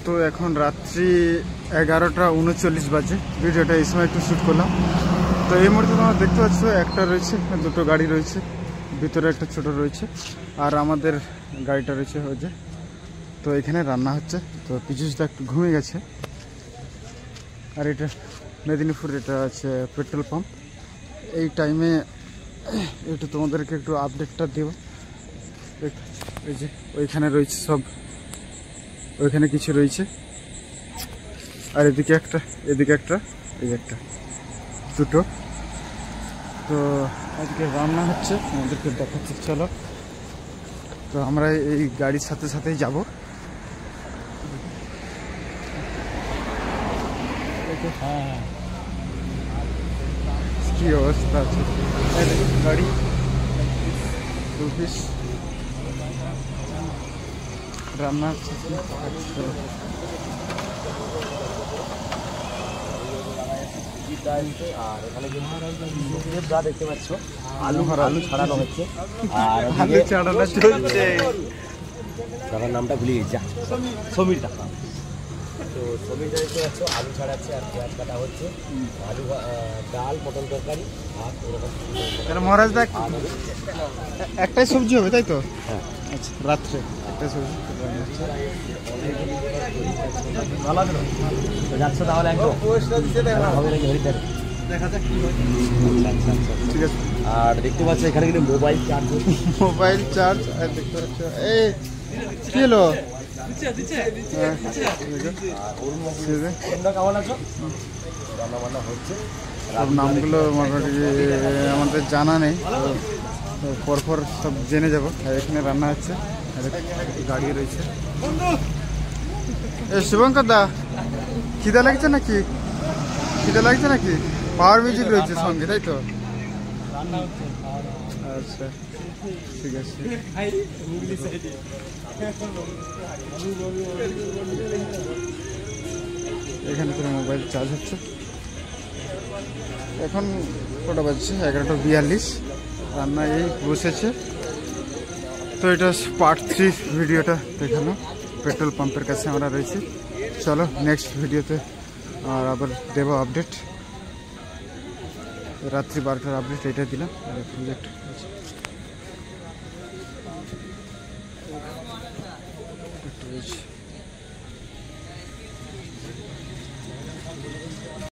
তো এখন রাত্রি 11:39 বাজে। ভিডিওটা এই সময় একটু শ্যুট করলাম। তো এই মুহূর্তে তোমরা দেখতে পাচ্ছ একটা রয়েছে, দুটো গাড়ি রয়েছে, ভিতরে একটা ছোট রয়েছে, আর আমাদের গাড়িটা রয়েছে ওই যে। তো এখানে রান্না হচ্ছে। তো পিছুসটা একটু ঘুমিয়ে গেছে। আর এটা মেদিনীপুর, এটা আছে পেট্রোল পাম্প। এই টাইমে একটু তোমাদেরকে একটু আপডেটটা দেব। এই যে ওইখানে রয়েছে সব, ওইখানে কিছু রয়েছে, আর এদিকে একটা, এদিকে একটা, এই একটা, দুটো। তো আজকে রান্না হচ্ছে, আমাদেরকে দেখাচ্ছি, চলো। তো আমরা এই গাড়ির সাথে সাথেই যাব। হ্যাঁ, কি অবস্থা আছে গাড়ি, রান্না হচ্ছে। আর এখানে যা দেখতে পাচ্ছ আলু ছাড়ানো হচ্ছে, আর আলু ছাড়ানো চলছে। দাদার নামটা ভুলে গেছি, সমীর টাকা। তো সমীরটা দেখতে পাচ্ছ আলু ছাড়াচ্ছে আর পেঁয়াজ কাটা হচ্ছে। আলু, ডাল, পটল তরকারি, ভাত, এরকম। মহারাজ দেখ, একটাই সবজি হবে তাই তো? হ্যাঁ, আচ্ছা, রাত্রে একটাই সবজি ভালো আছে তো। যাচ্ছ তাহলে একদম হবে নাকি হরিদ্বারে? দেখা যাক কি হয়। ঠিক আছে। আর দেখতে পাচ্ছ এখানে কিন্তু মোবাইল চার্জ, মোবাইল চার্জ। আর দেখতে পাচ্ছ এই কি হলো, কেমন আছো? রান্না বান্না হচ্ছে, সব নামগুলো মোটামুটি আমাদের জানা নেই, তো পরপর সব জেনে যাবো। আর এখানে রান্না হচ্ছে, গাড়ি রয়েছে। এ শুভঙ্কর দা, খিদা লাগছে নাকি? খিদা লাগছে নাকি? পাওয়ার মিউজিক রয়েছে সঙ্গে, তাই তো? আচ্ছা, ঠিক আছে। এখানে পুরো মোবাইল চার্জ হচ্ছে। এখন কটা বাজছে? 11:42। রান্না এই বসেছে। তো এটা পার্ট 3 ভিডিওটা দেখানো। পেট্রোল পাম্পের কাছে আমরা রয়েছি। চলো নেক্সট ভিডিওতে আর আবার দেবো আপডেট। রাত্রি 12টার আপডেট এটা দিলাম। আর প্রজেক্ট